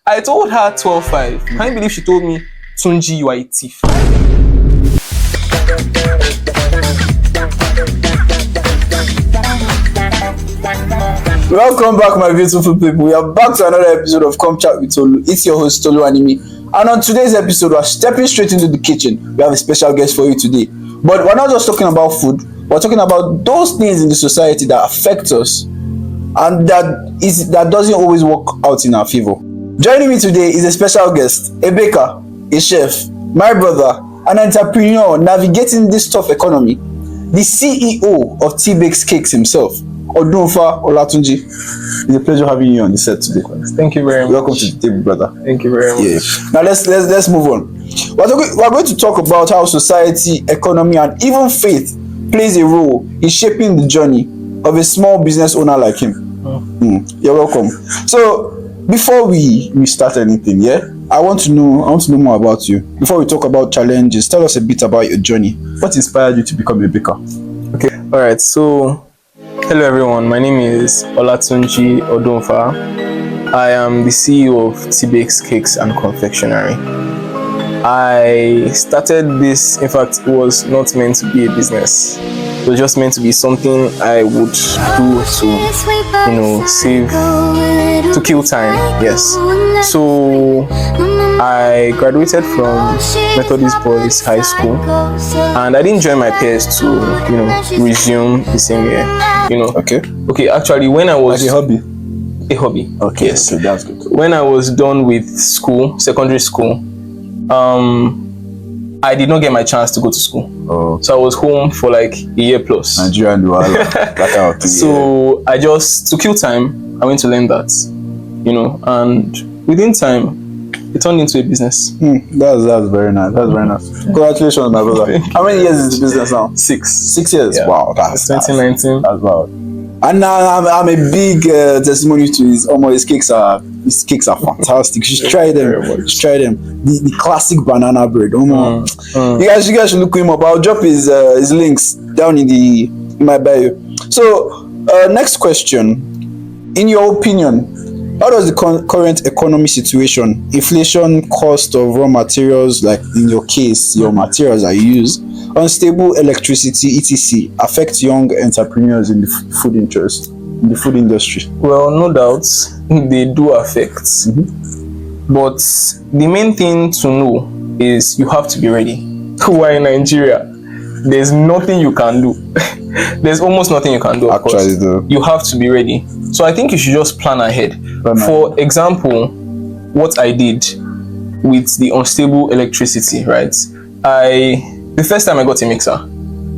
I told her 12.5. Can you believe she told me, Tunji, you are a thief? Welcome back, my beautiful people. We are back to another episode of Come Chat with Tolu. It's your host, Tolu Animi. And on today's episode, we're stepping straight into the kitchen. We have a special guest for you today. But we're not just talking about food. We're talking about those things in the society that affect us and that doesn't always work out in our favor. Joining me today is a special guest, a baker, a chef, my brother, an entrepreneur navigating this tough economy, the CEO of T-Bakes Cakes himself, Odunfa Olatunji. It's a pleasure having you on the set today. Thank you very much. Welcome to the table, brother. Thank you very much. Yeah. Now let's move on. We're going to talk about how society, economy, and even faith plays a role in shaping the journey of a small business owner like him. You're welcome. So before we start anything, I want to know more about you. Before we talk about challenges, tell us a bit about your journey. What inspired you to become a baker? Okay. All right. So hello everyone, my name is Olatunji Odunfa. I am the CEO of T-Bakes Cakes and Confectionery. I started this, in fact, it was not meant to be a business. It was just meant to be something I would do to, save, to kill time, yes. So I graduated from Methodist Boys High School and I didn't join my peers to, resume the same year, Okay, actually when I was... Like a hobby. Okay, yes. So that's good. When I was done with school, secondary school, I did not get my chance to go to school. Oh. So I was home for like a year plus. Nigerian Duala. So I just, to kill time, I went to learn that, and within time, it turned into a business. That's very nice. That's very nice. Congratulations, my brother. How many years is the business now? 6. 6 years? Yeah. Wow, that's 2019. That's wow. And I'm a big testimony to his cakes are fantastic. You should try them. Just try them. The classic banana bread. You guys should look him up. I'll drop his links down in my bio. So next question. In your opinion, how does the current economy situation, inflation, cost of raw materials, like in your case, your materials that you use, unstable electricity, etc., affect young entrepreneurs in the food industry? Well, no doubt they do affect. But the main thing to know is you have to be ready. We're in Nigeria. There's nothing you can do. There's almost nothing you can do, of course. You have to be ready. So I think you should just plan ahead. For example, what I did with the unstable electricity, right? The first time I got a mixer,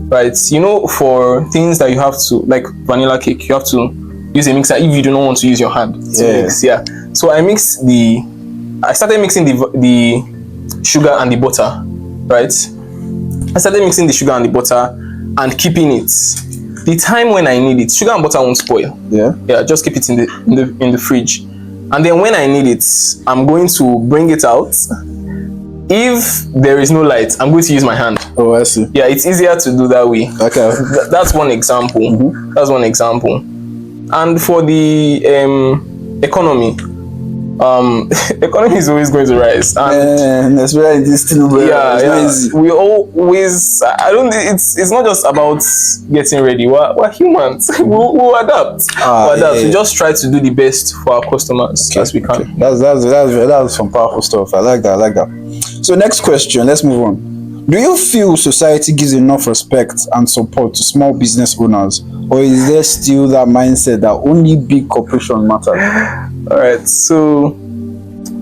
right? For things that you have to, like vanilla cake, you have to use a mixer if you do not want to use your hand to mix. Yeah. So I started mixing the sugar and the butter, right? I started mixing the sugar and the butter and keeping it. The time when I need it, sugar and butter won't spoil. Yeah, just keep it in the fridge. And then when I need it, I'm going to bring it out. If there is no light, I'm going to use my hand. Oh, I see. Yeah, it's easier to do that way. Okay. That's one example. That's one example. And for the economy, economy is always going to rise. And that's why this still we always, it's not just about getting ready. We're humans. We'll adapt. We just try to do the best for our customers as we can. That's some powerful stuff. I like that. So next question, let's move on. Do you feel society gives enough respect and support to small business owners, or is there still that mindset that only big corporations matter? All right, so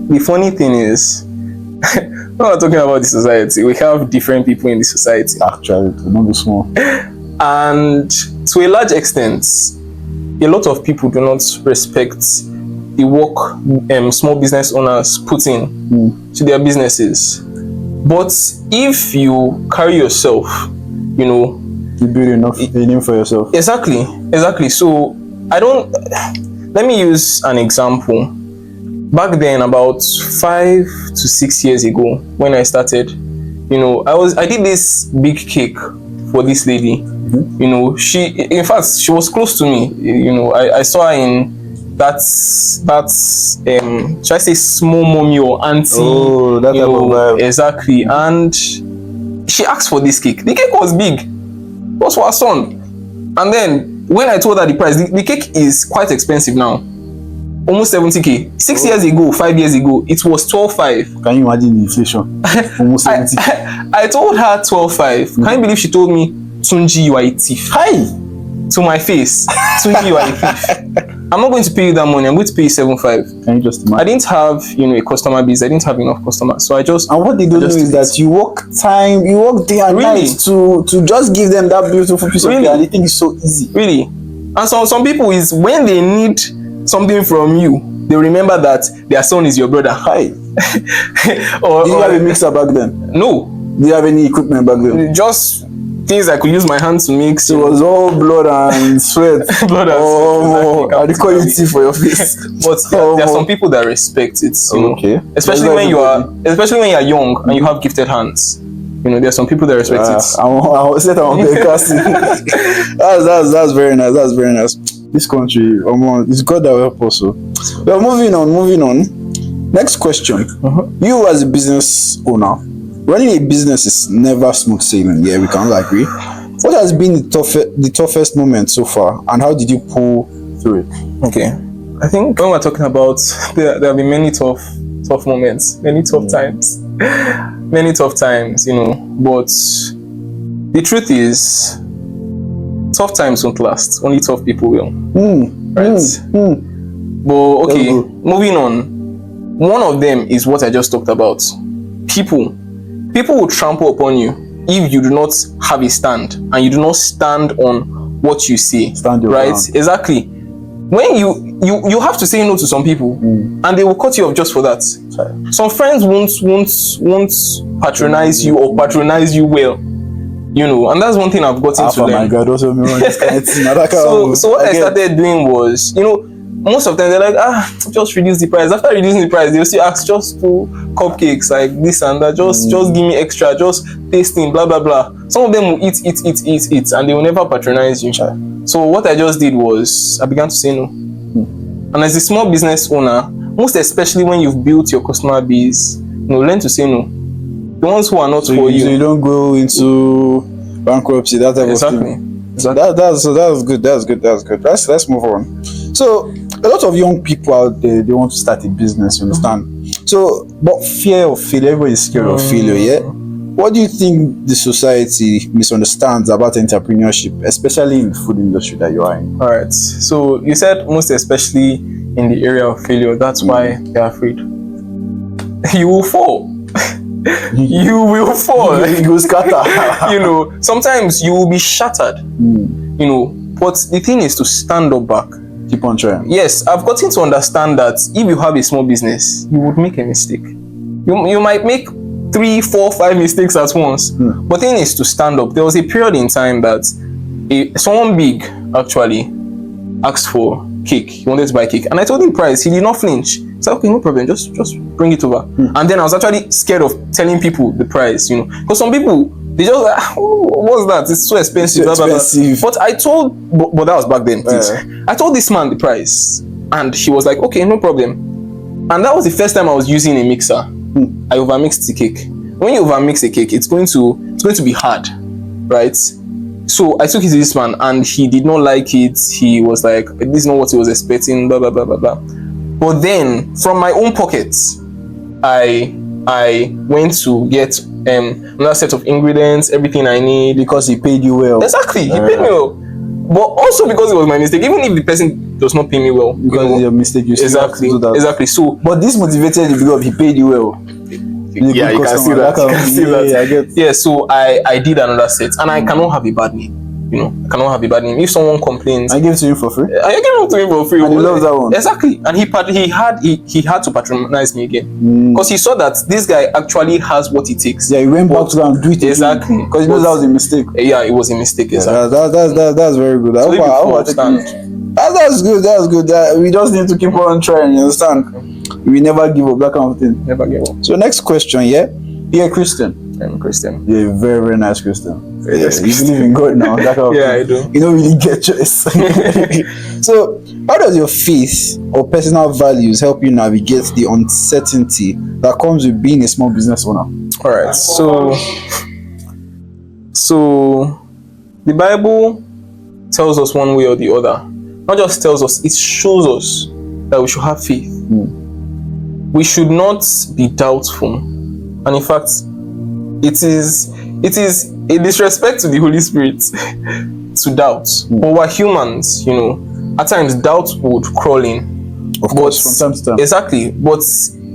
the funny thing is, when we're talking about the society, we have different people in the society. Actually, not small. And to a large extent, a lot of people do not respect the work small business owners put in to their businesses. But if you carry yourself, you build enough name for yourself. Exactly. So let me use an example. Back then, about 5 to 6 years ago, when I started, I did this big cake for this lady. She was close to me. I saw her in should I say small mommy or auntie? Oh, that you type of know, vibe. exactly. And she asked for this cake. The cake was big. It was for her son. And then when I told her the price, the cake is quite expensive now. Almost 70k. 6 years ago, 5 years ago, it was 12.5. Can you imagine the inflation? Almost 70. I told her 12.5. Can you believe she told me, Tunji, you are a thief? Hi! To my face. Tunji, you are a thief. I'm not going to pay you that money. I'm going to pay you 7.5. Can you just imagine? I didn't have, a customer base. I didn't have enough customers. So I just... And what they don't know is that you work day and night to just give them that beautiful piece of cake, and they think it's so easy. Really. And some people is when they need something from you, they remember that their son is your brother. Hi. Did you have a mixer back then? No. Do you have any equipment back then? Just things I could use my hands to mix. It was all blood and sweat. Blood and sweat. I call you tea for your face. But there are some people that respect it. Okay. Especially when you are young and you have gifted hands. There are some people that respect it. I said I'm casting. That's very nice. That's very nice. This country, it's God that will help us. Well, moving on. Next question. You as a business owner, running a business is never smooth sailing. Yeah, we can all agree. What has been the toughest moment so far, and how did you pull through it? Okay, I think when we're talking about there have been many tough moments, many tough times, but the truth is, tough times won't last. Only tough people will. Right. But okay, moving on. One of them is what I just talked about. People will trample upon you if you do not have a stand and you do not stand on what you say. Stand your right? ground. Exactly. When you have to say no to some people, and they will cut you off just for that. Sorry. Some friends won't patronize you or patronize you well. And that's one thing I've gotten to learn. My God, also me run this kind of thing. So what I started doing was, most of them they're like, just reduce the price. After reducing the price, they'll still ask just 2 cupcakes like this and that. Just give me extra. Just tasting, blah blah blah. Some of them will eat, and they will never patronize you. So what I just did was I began to say no. And as a small business owner, most especially when you've built your customer base, learn to say no. The ones who are not for you. So you don't go into bankruptcy, that type of thing. Exactly. That's good. That's good. Let's move on. So a lot of young people out there, they want to start a business, you understand? So, but fear of failure, everybody is scared of failure, yeah? What do you think the society misunderstands about entrepreneurship, especially in the food industry that you are in? All right. So you said most especially in the area of failure. That's why they're afraid. You will fall. You will fall. You will scatter. Sometimes you will be shattered. But the thing is to stand up back. Keep on trying. Yes, I've gotten to understand that if you have a small business, you would make a mistake. You might make 3, 4, 5 mistakes at once. But the thing is to stand up. There was a period in time that someone big actually asked for cake. He wanted to buy cake. And I told him price. He did not flinch. I said, okay, no problem. Just bring it over. And then I was actually scared of telling people the price, Because some people, they just like, what's that? It's so expensive. It's expensive. But I told, but that was back then. I told this man the price. And he was like, okay, no problem. And that was the first time I was using a mixer. I overmixed the cake. When you overmix a cake, it's going to be hard, right? So I took it to this man and he did not like it. He was like, this is not what he was expecting, blah, blah, blah, blah, blah. But then from my own pockets, I went to get another set of ingredients, everything I need. Because he paid you well. Exactly, he paid me well. But also because it was my mistake, even if the person does not pay me well. Because it's your mistake, you still have to do that. Exactly. So, but this motivated you because he paid you well. Yeah, you can see that. I get. Yeah, so I did another set, and I cannot have a bad name. I cannot have a bad name. If someone complains, I give it to him for free. I give it to him for free. And he loves that one. Exactly, and he had to patronize me again because he saw that this guy actually has what it takes. Yeah, he went back to and do it exactly because he knows that was a mistake. Yeah, it was a mistake. Exactly. That's very good. So that's good. That's good. We just need to keep on trying. You understand? We never give up. That kind of thing. Never give up. So next question, yeah. You're a Christian. I'm a Christian. You're a very, very nice Christian. Yes, you believe in God now. That kind of Yeah, thing. I do. You don't really get choice. So, how does your faith or personal values help you navigate the uncertainty that comes with being a small business owner? All right. So the Bible tells us one way or the other. Not just tells us, it shows us that we should have faith. We should not be doubtful. And in fact, it is a disrespect to the Holy Spirit to doubt. But we're humans, you know. At times doubt would crawl in. Of course, from time to time. Exactly. But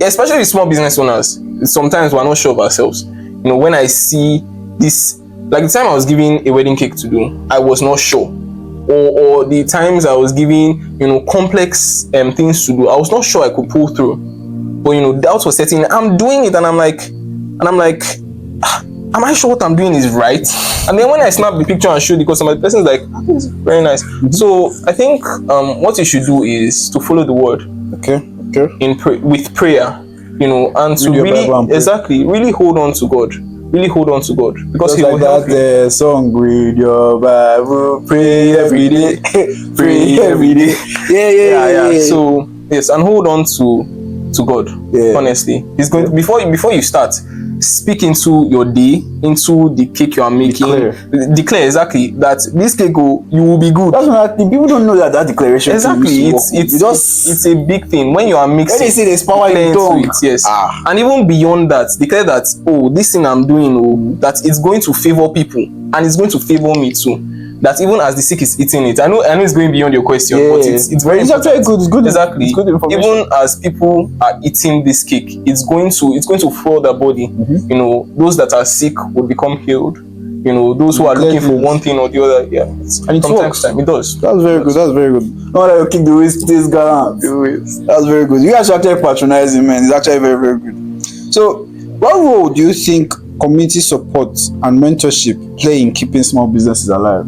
especially with small business owners, sometimes we're not sure of ourselves. You know, when I see this, like the time I was giving a wedding cake to do, I was not sure. Or the times I was giving, you know, complex things to do, I was not sure I could pull through. But you know, doubt was setting. I'm doing it, and I'm like, am I sure what I'm doing is right? And then when I snap the picture and show the customer, the person's like, oh, this is very nice. So I think what you should do is to follow the word. Okay. With prayer, you know, and to really hold on to God. Really hold on to God, because He will help you. Song, read your Bible, pray every day, pray every day. Yeah. So yes, and hold on to God. Yeah. Honestly, He's going before you start. Speak into your day, into the cake you are making. Declare exactly that this cake you will be good. That's what I think. People don't know that declaration. Exactly, it's a big thing when you are mixing. When they say there's power in tongue, yes. And even beyond that, declare that this thing I'm doing, that it's going to favor people and it's going to favor me too. That even as the sick is eating it, I know it's going beyond your question, but it's very good. It's good. Exactly. It's good information. Even as people are eating this cake, it's going to fuel their body. You know, those that are sick will become healed. You know, those who are looking for one thing or the other, and it works. It does. That's very good. That's very good. Not that you kick the waist, this guy. That's very good. You guys should actually patronize him, man. It's actually very, very good. So, what role do you think community support and mentorship play in keeping small businesses alive?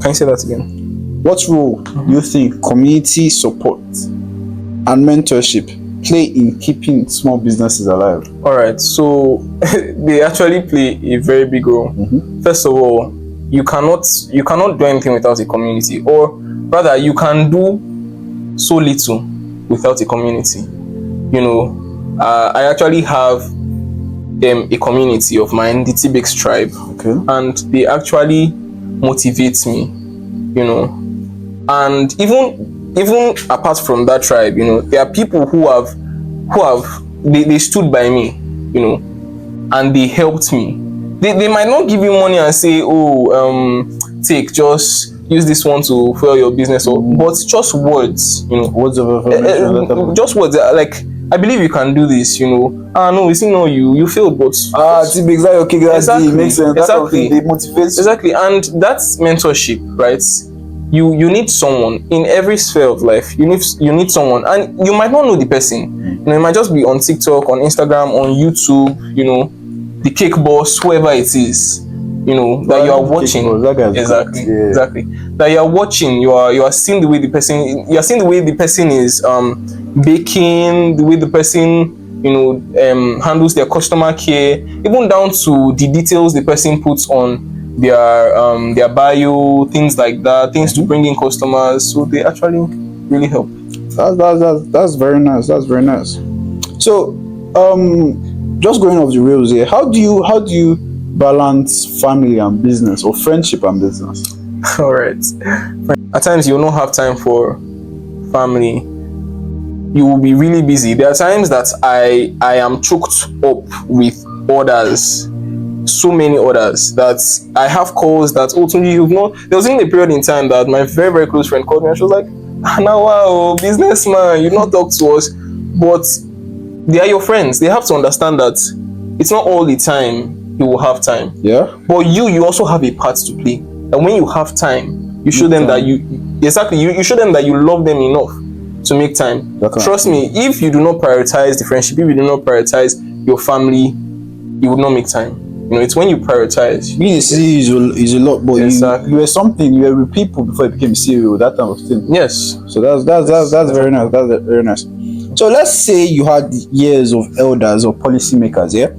Can you say that again? What role do you think community support and mentorship play in keeping small businesses alive? All right, so they actually play a very big role. First of all, you cannot do anything without a community, or rather, you can do so little without a community. You know, I actually have a community of mine, the T-Bex tribe, and they actually motivate me, you know. And even apart from that tribe, you know, there are people who have they stood by me, you know, and they helped me. They might not give you money and say, take, just use this one to fuel your business, but just words, you know, words of affirmation, just words like, I believe you can do this, you know. No, we see, no, you failed, but T-Bex, exactly, makes sense. Exactly, they motivate. Exactly, and that's mentorship, right? You need someone in every sphere of life. You need someone, and you might not know the person. You know, it might just be on TikTok, on Instagram, on YouTube. You know, the cake boss, whoever it is. You know, that you are watching. Exactly. That you are watching. You are seeing the way the person. You are seeing the way the person is baking, the way the person, you know, handles their customer care, even down to the details the person puts on their bio, things like that, things to bring in customers. So they actually really help. That's very nice. That's very nice. So, just going off the rails here, how do you balance family and business, or friendship and business? All right. At times you'll not have time for family. You will be really busy. There are times that I am choked up with orders, so many orders, that I have calls that you've not. There was even a period in time that my very, very close friend called me and she was like, now wow, businessman, you not talk to us. But they are your friends. They have to understand that it's not all the time you will have time. Yeah. But you also have a part to play. And when you have time, you show them that you show them that you love them enough to make time. Trust me, if you do not prioritize the friendship, if you do not prioritize your family, you would not make time. You know, it's when you prioritize. Being a CEO is a lot, but you were something. You were with people before you became a CEO. That type of thing. Yes. So that's very nice. That's very nice. So let's say you had years of elders or policymakers. Yeah.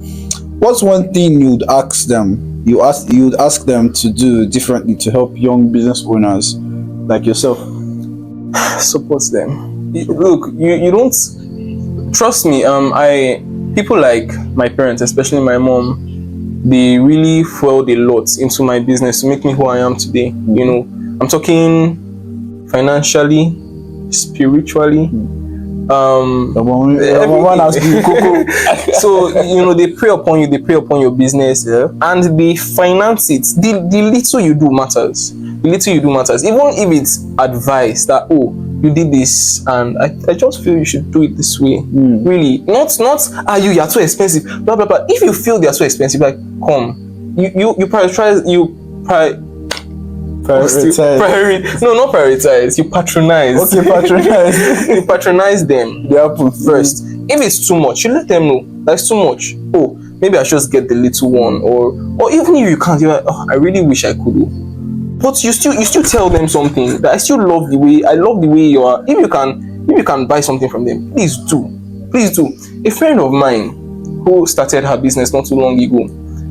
What's one thing you'd ask them you'd ask them to do differently to help young business owners like yourself? Support them. Look, you don't trust me. I people like my parents, especially my mom, they really fueled a lot into my business to make me who I am today. You know, I'm talking financially, spiritually, One has been cocoa. so you know, they pray upon you, they pray upon your business, and they finance it. The little you do matters. The little you do matters, even if it's advice that, oh, you did this and I just feel you should do it this way. Really, not you're too expensive, blah blah blah. If you feel they're so expensive, like, come, you prioritize, no, not prioritize, you patronize. Okay, patronize. You patronize them. The apple First, if it's too much, you let them know that's too much. Oh, maybe I should just get the little one, or even if you can't, you're like, oh, I really wish I could. But you still tell them something that I love the way you are. If you can buy something from them, please do. A friend of mine who started her business not too long ago,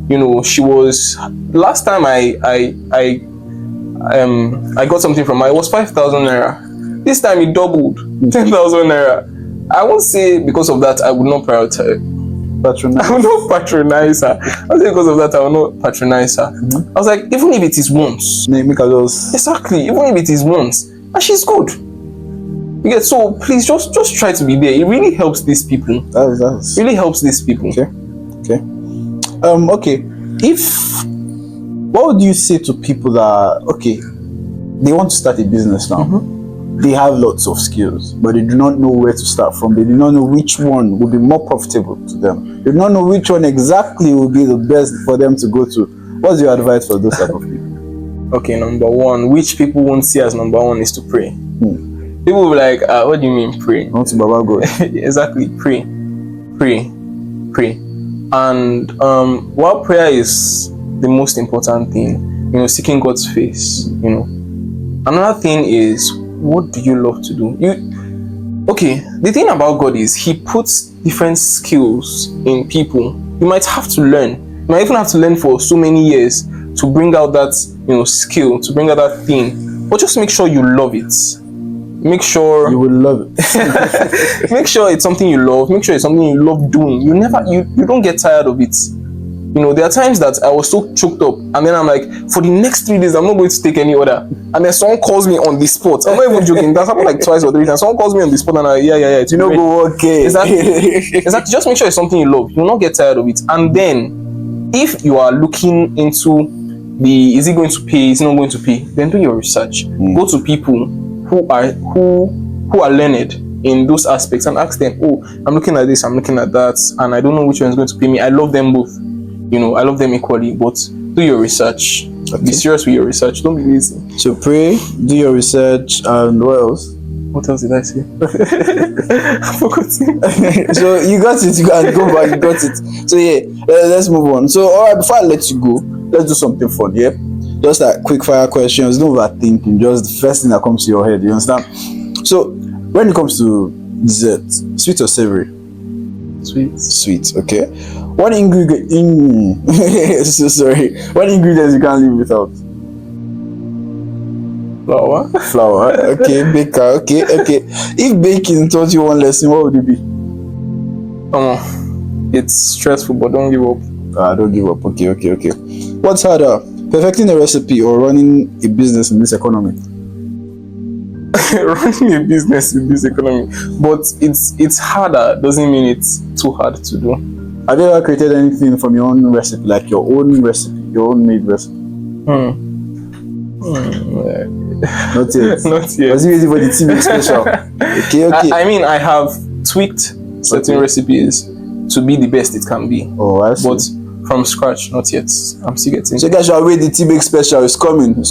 you know, she was, last time I got something from her, it was 5,000 naira. This time it doubled, 10,000 naira. I won't say because of that I would not patronize. I will not patronize her. I would say because of that I will not patronize her. I was like, even if it is once, exactly, even if it is once, and she's good. You get, so please just try to be there. It really helps these people. That's really helps these people. Okay. Okay. What would you say to people that, okay, they want to start a business now? They have lots of skills, but they do not know where to start from. They do not know which one will be more profitable to them. They do not know which one exactly will be the best for them to go to. What's your advice for those type of people? Okay, number one, which people won't see as number one, is to pray. People will be like, what do you mean pray? Not to Baba God. Exactly, pray. And while prayer is the most important thing, you know, seeking God's face, you know, another thing is, what do you love to do? The thing about God is He puts different skills in people. You might have to learn. You might even have to learn for so many years to bring out that, you know, skill, to bring out that thing. But just make sure you love it. Make sure you will love it. Make sure it's something you love. Make sure it's something you love doing. You don't get tired of it. You know, there are times that I was so choked up, and then I'm like, for the next 3 days, I'm not going to take any order. And then someone calls me on the spot. I'm not even joking. That's happened like twice or 3 times. Someone calls me on the spot, and I'm like, yeah. You know, go okay. Exactly. Just make sure it's something you love. You'll not get tired of it. And then, if you are looking into is it going to pay? Is it not going to pay? Then do your research. Go to people who are learned in those aspects and ask them, oh, I'm looking at this, I'm looking at that, and I don't know which one is going to pay me. I love them both. You know, I love them equally, but do your research. Okay. Be serious with your research. Don't be lazy. So pray, do your research, and what else? What else did I say? I forgot. So you got it. You can go back. You got it. So yeah, let's move on. So all right, before I let you go, let's do something fun. Yeah, just like quick fire questions. No overthinking. Just the first thing that comes to your head. You understand? So when it comes to dessert, sweet or savory? Sweet. Okay. One ingredient. So sorry. One ingredient you can't live without. Flour. Okay. Baker. Okay. If baking taught you one lesson, what would it be? It's stressful, but don't give up. Don't give up. Okay. What's harder, perfecting a recipe or running a business in this economy? Running a business in this economy, but it's harder doesn't mean it's too hard to do. Have you ever created anything from your own recipe, like your own recipe, your own made recipe? Not yet. Was it easy for the TV special? Okay. I mean, I have tweaked certain recipes to be the best it can be. Oh, I see. But from scratch, not yet. I'm still getting. So you guys should wait. The TV special is coming.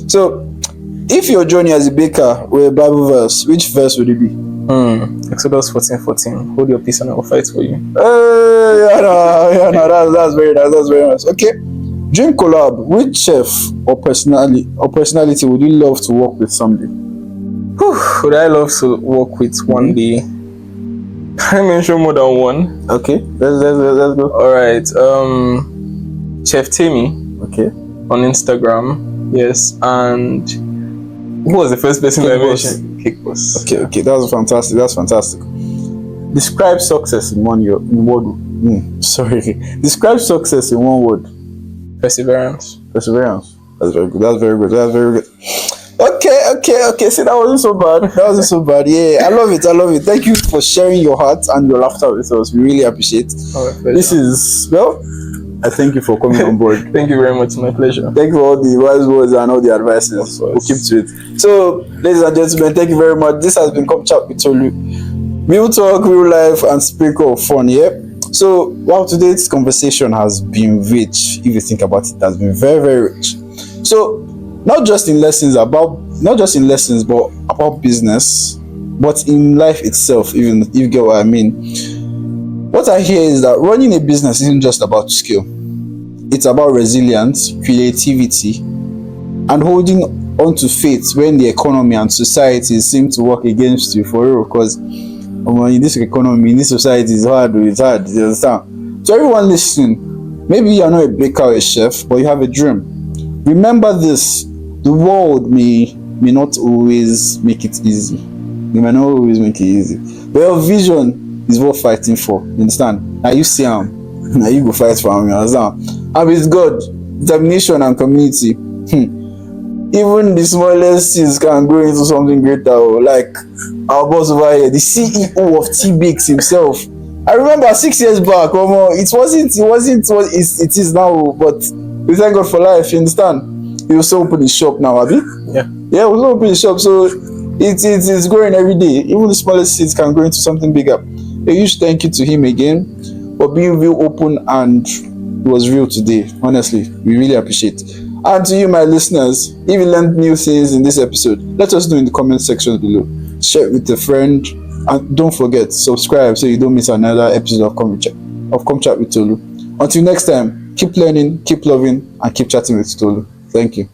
So, if your journey as a baker were a Bible verse, which verse would it be? Exodus 14:14. Hold your peace and I will fight for you. That's very nice. That's very nice. Okay. Dream collab. Which chef or personality would you love to work with someday? Would I love to work with one day? Can I mention more than one? Okay. Let's go. All right. Chef Timmy Okay. on Instagram. Yes, and who was the first person I mentioned? Cake Boss. Okay. That's fantastic. That's fantastic. Describe success in one word. Sorry. Describe success in one word. Perseverance. Perseverance. That's very good. That's very good. That's very good. Okay. See, that wasn't so bad. That wasn't so bad. Yeah, I love it. Thank you for sharing your heart and your laughter with us. We really appreciate. This is, well, I thank you for coming on board. Thank you very much. My pleasure. Thank you for all the wise words and all the advices. We'll keep to it. So, ladies and gentlemen, thank you very much. This has been Come Chat with Tolu. Real talk, real life, and sprinkle of fun. Yeah. So, wow, today's conversation has been rich. If you think about it, it has been very, very rich. So, not just in lessons, but about business, but in life itself. Even if you get what I mean. What I hear is that running a business isn't just about skill. It's about resilience, creativity, and holding on to faith when the economy and society seem to work against you, for real. Because in this economy, in this society, it's hard. You understand? So everyone listening, maybe you're not a baker or a chef, but you have a dream. Remember this: the world may not always make it easy. They may not always make it easy, but your vision is worth fighting for. You understand? Now you see now you go fight for him. You understand? And with God, determination, and community, even the smallest seeds can grow into something greater. Like our boss over here, the CEO of T-Bakes himself. I remember 6 years back, it wasn't what it is now, but we thank God for life. You understand? He also opened his shop now, Abi. Yeah, he also opened his shop, so it's growing every day. Even the smallest seeds can grow into something bigger. A huge thank you to him again for being real open, and it was real today. Honestly, we really appreciate it. And to you, my listeners, if you learned new things in this episode, let us know in the comment section below. Share it with a friend, and don't forget, subscribe so you don't miss another episode of Come Chat with Tolu. Until next time, keep learning, keep loving, and keep chatting with Tolu. Thank you.